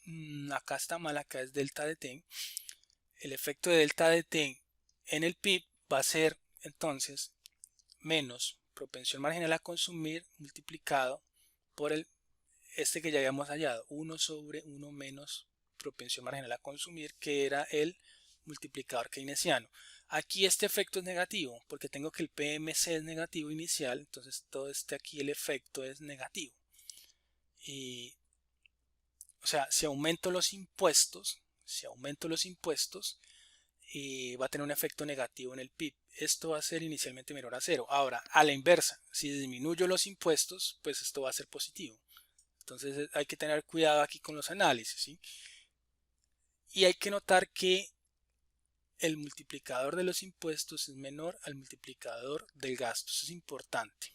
acá está mal, acá es delta de T. El efecto de delta de T en el PIB va a ser entonces menos propensión marginal a consumir multiplicado por este que ya habíamos hallado, 1 sobre 1 menos propensión marginal a consumir, que era el multiplicador keynesiano. Aquí este efecto es negativo porque tengo que el PMC es negativo inicial, entonces todo aquí el efecto es negativo. O sea, si aumento los impuestos, va a tener un efecto negativo en el PIB. Esto va a ser inicialmente menor a 0. Ahora, a la inversa, si disminuyo los impuestos, pues esto va a ser positivo. Entonces hay que tener cuidado aquí con los análisis, ¿sí? Y hay que notar que el multiplicador de los impuestos es menor al multiplicador del gasto. Eso es importante.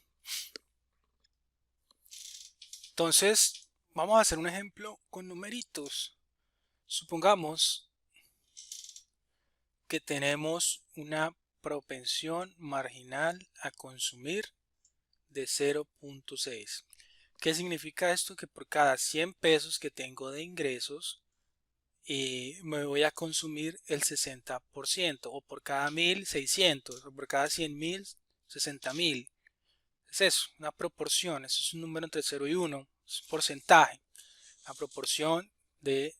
Entonces, vamos a hacer un ejemplo con numeritos. Supongamos que tenemos una propensión marginal a consumir de 0.6. ¿Qué significa esto? Que por cada 100 pesos que tengo de ingresos, me voy a consumir el 60%, o por cada 1.600, o por cada 100.000, 60.000. Es eso, una proporción, eso es un número entre 0 y 1, es un porcentaje, la proporción de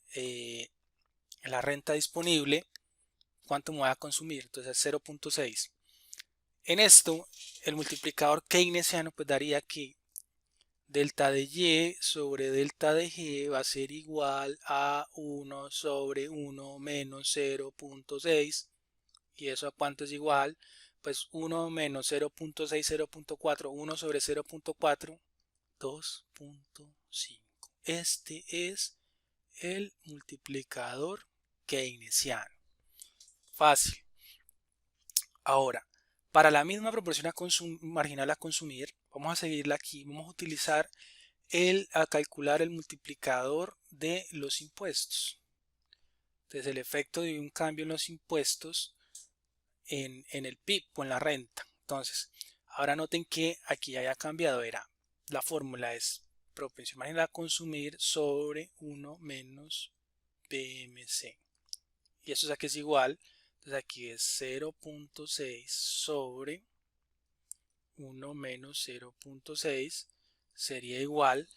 la renta disponible, cuánto me voy a consumir, entonces 0.6. En esto, el multiplicador keynesiano pues daría que delta de Y sobre delta de G va a ser igual a 1 sobre 1 menos 0.6. ¿Y eso a cuánto es igual? Pues 1 menos 0.6, 0.4, 1 sobre 0.4, 2.5. Este es el multiplicador keynesiano. Fácil. Ahora, para la misma proporción marginal a consumir, vamos a seguirla aquí, vamos a utilizar a calcular el multiplicador de los impuestos. Entonces el efecto de un cambio en los impuestos en el PIB o en la renta. Entonces, ahora noten que aquí haya cambiado, la fórmula es propensión marginal a consumir sobre 1 menos PMC. Y eso aquí es igual, entonces aquí es 0.6 sobre 1 menos 0.6 sería igual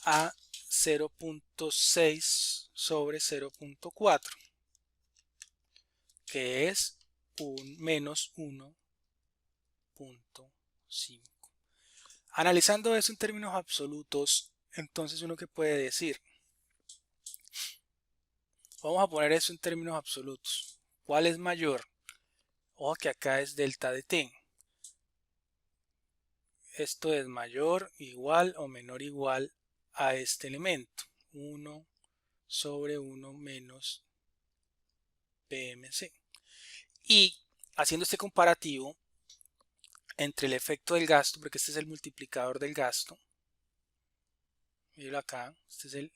a 0.6 sobre 0.4, que es un menos 1.5. Analizando eso en términos absolutos, entonces uno que puede decir, vamos a poner eso en términos absolutos. ¿Cuál es mayor? Ojo que acá es delta de t. Esto es mayor, igual o menor igual a este elemento. 1 sobre 1 menos PMC. Y haciendo este comparativo entre el efecto del gasto, porque este es el multiplicador del gasto. Míralo acá, este es el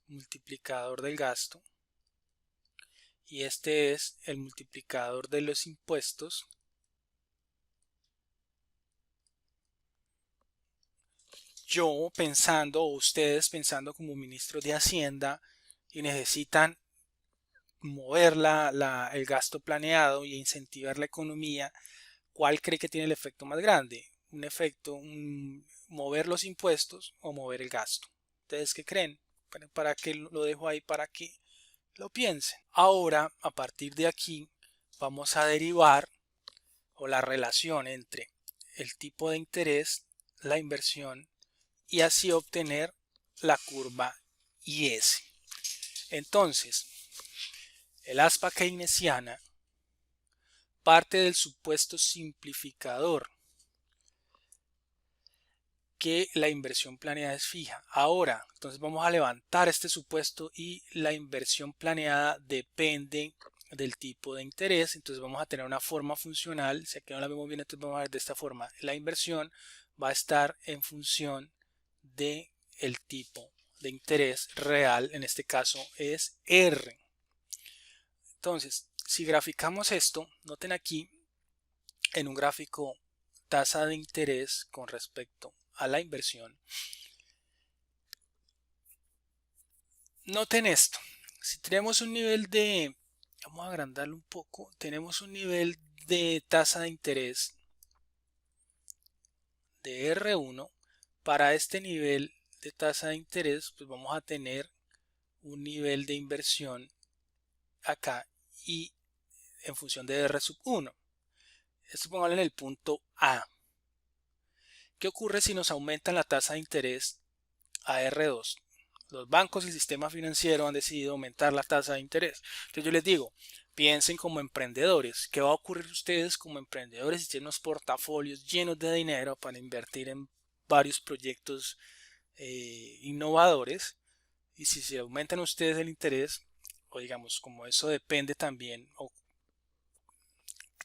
multiplicador del gasto. Y este es el multiplicador de los impuestos. Yo pensando, o ustedes pensando como ministros de Hacienda, y necesitan mover el gasto planeado y incentivar la economía, ¿cuál cree que tiene el efecto más grande? Un efecto, mover los impuestos o mover el gasto. ¿Ustedes qué creen? ¿Para qué lo dejo ahí? Para que lo piensen. Ahora, a partir de aquí, vamos a derivar o la relación entre el tipo de interés, la inversión, y así obtener la curva IS. Entonces, el aspa keynesiana parte del supuesto simplificador que la inversión planeada es fija. Ahora, entonces vamos a levantar este supuesto y la inversión planeada depende del tipo de interés. Entonces vamos a tener una forma funcional. Si aquí no la vemos bien, entonces vamos a ver de esta forma. La inversión va a estar en función del tipo de interés real. En este caso es R. Entonces, si graficamos esto, noten aquí en un gráfico tasa de interés con respecto a la inversión. Noten esto. Si tenemos un nivel de, vamos a agrandarlo un poco, tenemos un nivel de tasa de interés de R1, para este nivel de tasa de interés, pues vamos a tener un nivel de inversión acá y en función de R sub 1. Esto pongámoslo en el punto A. ¿Qué ocurre si nos aumentan la tasa de interés a R2? Los bancos y el sistema financiero han decidido aumentar la tasa de interés. Entonces yo les digo, piensen como emprendedores. ¿Qué va a ocurrir ustedes como emprendedores si tienen unos portafolios llenos de dinero para invertir en varios proyectos innovadores? Y si se aumentan ustedes el interés, o digamos, como eso depende también, o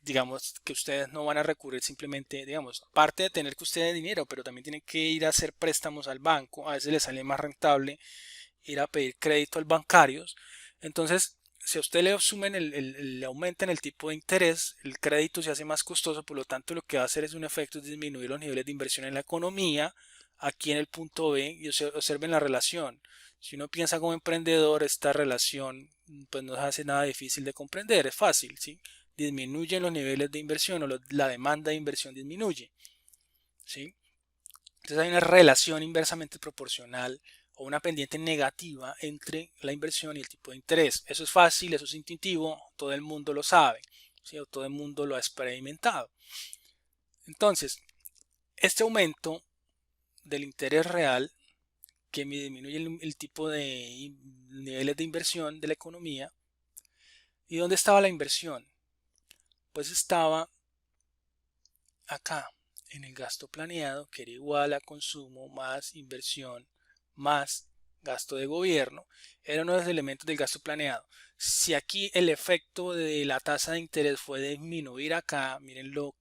digamos que ustedes no van a recurrir simplemente, digamos, aparte de tener que ustedes dinero, pero también tienen que ir a hacer préstamos al banco, a veces les sale más rentable ir a pedir crédito al bancarios. Entonces, si a usted le sumen le aumentan el tipo de interés, el crédito se hace más costoso, por lo tanto lo que va a hacer es un efecto de disminuir los niveles de inversión en la economía, aquí en el punto B, y observen la relación. Si uno piensa como emprendedor, esta relación pues no hace nada difícil de comprender, es fácil, ¿sí? Disminuyen los niveles de inversión o la demanda de inversión disminuye, ¿sí? Entonces hay una relación inversamente proporcional o una pendiente negativa entre la inversión y el tipo de interés. Eso es fácil, eso es intuitivo, todo el mundo lo sabe, ¿sí? O todo el mundo lo ha experimentado. Entonces, este aumento del interés real que disminuye el tipo de niveles de inversión de la economía. ¿Y dónde estaba la inversión? Pues estaba acá, en el gasto planeado, que era igual a consumo más inversión más gasto de gobierno, era uno de los elementos del gasto planeado. Si aquí el efecto de la tasa de interés fue disminuir acá, mírenlo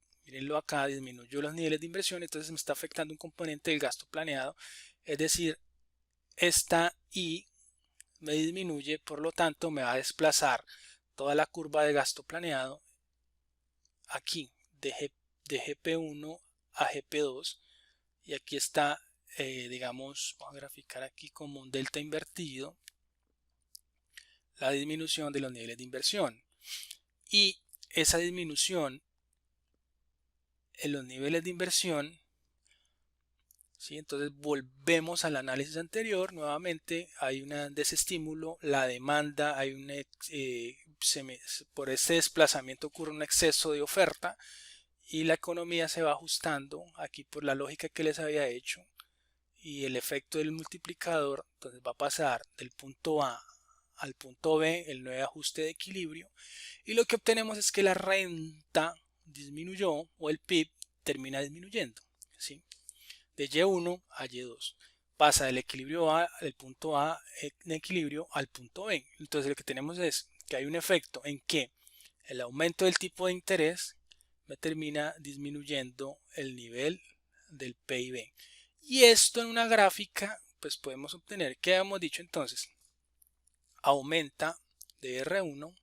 acá, disminuyó los niveles de inversión, entonces me está afectando un componente del gasto planeado, es decir, esta I me disminuye, por lo tanto me va a desplazar toda la curva de gasto planeado aquí, de GP1 a GP2, y aquí está, digamos, vamos a graficar aquí como un delta invertido, la disminución de los niveles de inversión. Y esa disminución en los niveles de inversión, ¿sí? Entonces volvemos al análisis anterior, nuevamente hay un desestímulo, la demanda, hay un, por ese desplazamiento ocurre un exceso de oferta y la economía se va ajustando aquí por la lógica que les había hecho, y el efecto del multiplicador entonces va a pasar del punto A al punto B, el nuevo ajuste de equilibrio, y lo que obtenemos es que la renta disminuyó o el PIB termina disminuyendo, ¿sí? De Y1 a Y2 pasa del equilibrio A, del punto A en equilibrio al punto B. Entonces lo que tenemos es que hay un efecto en que el aumento del tipo de interés me termina disminuyendo el nivel del PIB. Y esto en una gráfica, pues podemos obtener, ¿qué hemos dicho entonces? Aumenta de R1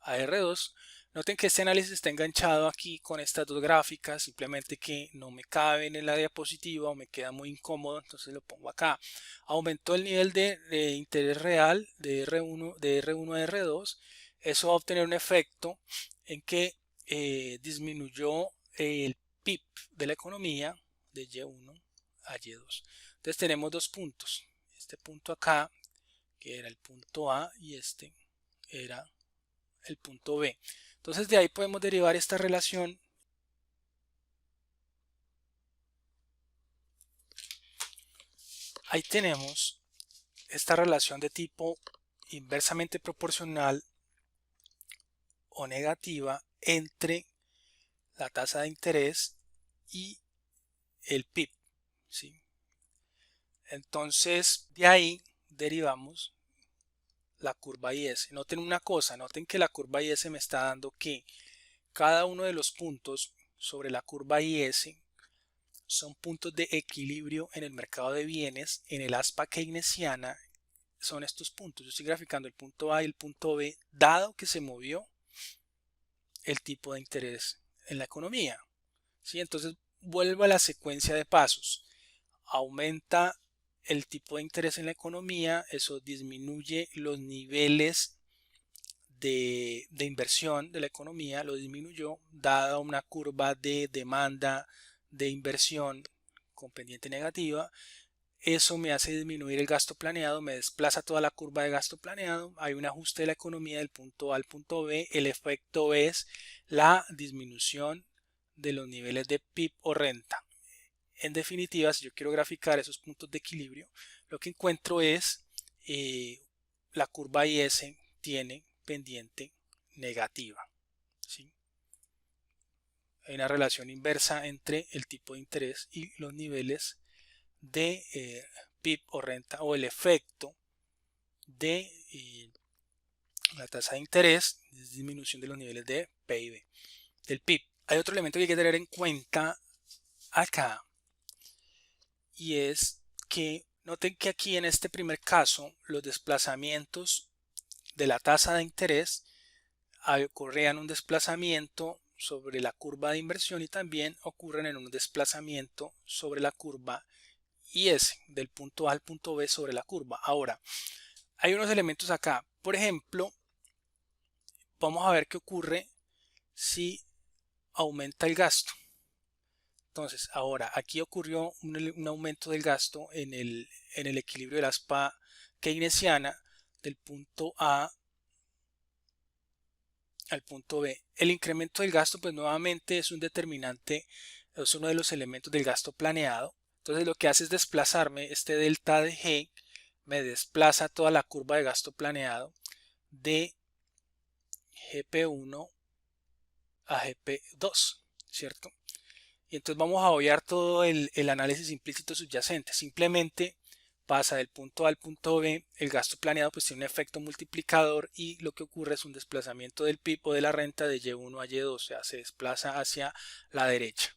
a R2. Noten que este análisis está enganchado aquí con estas dos gráficas, simplemente que no me caben en la diapositiva o me queda muy incómodo, entonces lo pongo acá. Aumentó el nivel de interés real de R1 a R2. Eso va a obtener un efecto en que disminuyó el PIB de la economía de Y1 a Y2. Entonces tenemos dos puntos. Este punto acá, que era el punto A, y este era el punto B. Entonces de ahí podemos derivar esta relación. Ahí tenemos esta relación de tipo inversamente proporcional o negativa entre la tasa de interés y el PIB, ¿sí? Entonces de ahí derivamos la curva IS. Noten una cosa, noten que la curva IS me está dando que cada uno de los puntos sobre la curva IS son puntos de equilibrio en el mercado de bienes. En el aspa keynesiana son estos puntos. Yo estoy graficando el punto A y el punto B, dado que se movió el tipo de interés en la economía, ¿sí? Entonces vuelvo a la secuencia de pasos. Aumenta el tipo de interés en la economía, eso disminuye los niveles de inversión de la economía, lo disminuyó, dada una curva de demanda de inversión con pendiente negativa. Eso me hace disminuir el gasto planeado, me desplaza toda la curva de gasto planeado. Hay un ajuste de la economía del punto A al punto B. El efecto es la disminución de los niveles de PIB o renta. En definitiva, si yo quiero graficar esos puntos de equilibrio, lo que encuentro es la curva IS tiene pendiente negativa, ¿sí? Hay una relación inversa entre el tipo de interés y los niveles de PIB o renta, o el efecto de la tasa de interés, disminución de los niveles de PIB, del PIB. Hay otro elemento que hay que tener en cuenta acá, y es que noten que aquí en este primer caso los desplazamientos de la tasa de interés ocurrían un desplazamiento sobre la curva de inversión y también ocurren en un desplazamiento sobre la curva IS, del punto A al punto B sobre la curva. Ahora, hay unos elementos acá. Por ejemplo, vamos a ver qué ocurre si aumenta el gasto. Entonces, ahora, aquí ocurrió un aumento del gasto en el equilibrio de la aspa keynesiana del punto A al punto B. El incremento del gasto, pues nuevamente es un determinante, es uno de los elementos del gasto planeado. Entonces, lo que hace es desplazarme, este delta de G, me desplaza toda la curva de gasto planeado de GP1 a GP2, ¿cierto? Y entonces vamos a obviar todo el análisis implícito subyacente. Simplemente pasa del punto A al punto B, el gasto planeado pues tiene un efecto multiplicador y lo que ocurre es un desplazamiento del PIB o de la renta de Y1 a Y2, o sea, se desplaza hacia la derecha.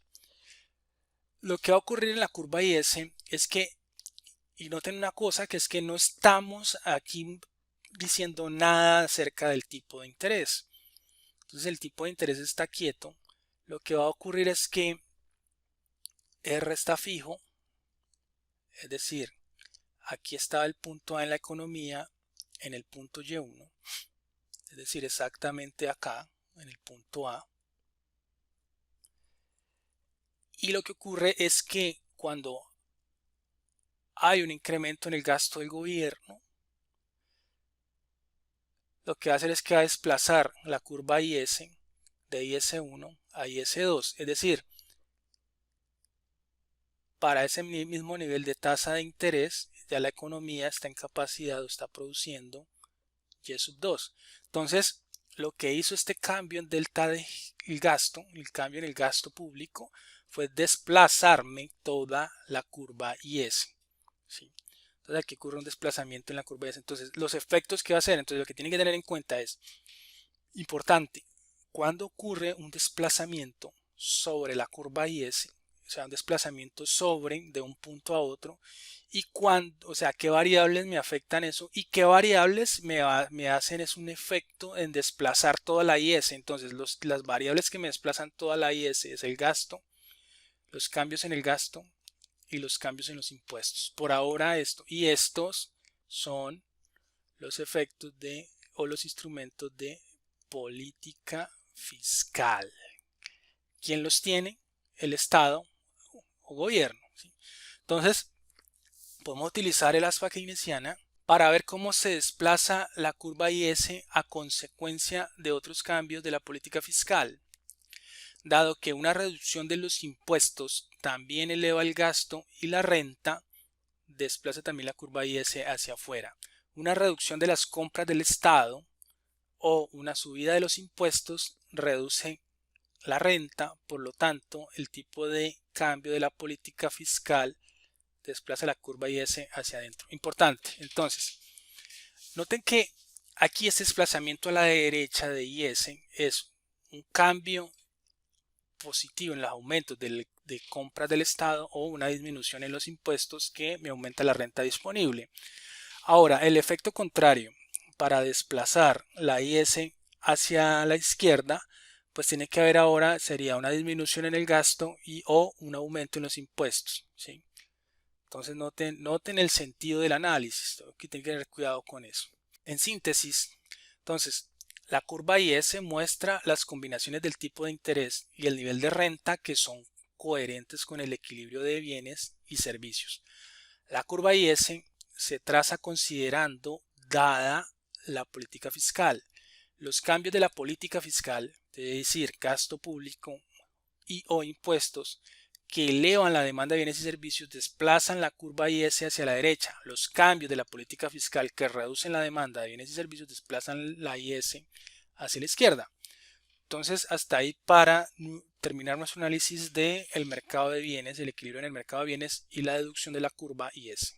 Lo que va a ocurrir en la curva IS es que, y noten una cosa, que es que no estamos aquí diciendo nada acerca del tipo de interés. Entonces el tipo de interés está quieto. Lo que va a ocurrir es que R está fijo, es decir, aquí está el punto A en la economía, en el punto Y1, es decir, exactamente acá, en el punto A. Y lo que ocurre es que cuando hay un incremento en el gasto del gobierno, lo que va a hacer es que va a desplazar la curva IS de IS1 a IS2, es decir, para ese mismo nivel de tasa de interés, ya la economía está en capacidad o está produciendo Y sub 2. Entonces, lo que hizo este cambio en delta del gasto, el cambio en el gasto público, fue desplazarme toda la curva IS. ¿Sí? Entonces, aquí ocurre un desplazamiento en la curva IS. Entonces, los efectos que va a hacer, entonces lo que tienen que tener en cuenta es, importante, cuando ocurre un desplazamiento sobre la curva IS, o sea, un desplazamiento sobre de un punto a otro, y cuándo, o sea, qué variables me afectan eso y qué variables me hacen es un efecto en desplazar toda la IS. Entonces, las variables que me desplazan toda la IS es el gasto, los cambios en el gasto y los cambios en los impuestos. Por ahora esto, y estos son los efectos de o los instrumentos de política fiscal. ¿Quién los tiene? El Estado o gobierno, ¿sí? Entonces, podemos utilizar el aspa keynesiana para ver cómo se desplaza la curva IS a consecuencia de otros cambios de la política fiscal. Dado que una reducción de los impuestos también eleva el gasto y la renta, desplaza también la curva IS hacia afuera. Una reducción de las compras del Estado o una subida de los impuestos reduce la renta, por lo tanto el tipo de cambio de la política fiscal desplaza la curva IS hacia adentro. Importante, entonces, noten que aquí este desplazamiento a la derecha de IS es un cambio positivo en los aumentos de compras del Estado o una disminución en los impuestos que me aumenta la renta disponible. Ahora, el efecto contrario, para desplazar la IS hacia la izquierda, pues tiene que haber ahora, sería una disminución en el gasto y o un aumento en los impuestos, ¿sí? Entonces noten el sentido del análisis, que tienen que tener cuidado con eso. En síntesis, entonces, la curva IS muestra las combinaciones del tipo de interés y el nivel de renta que son coherentes con el equilibrio de bienes y servicios. La curva IS se traza considerando dada la política fiscal. Los cambios de la política fiscal, es decir, gasto público y o impuestos, que elevan la demanda de bienes y servicios, desplazan la curva IS hacia la derecha. Los cambios de la política fiscal que reducen la demanda de bienes y servicios desplazan la IS hacia la izquierda. Entonces, hasta ahí para terminar nuestro análisis del mercado de bienes, el equilibrio en el mercado de bienes y la deducción de la curva IS.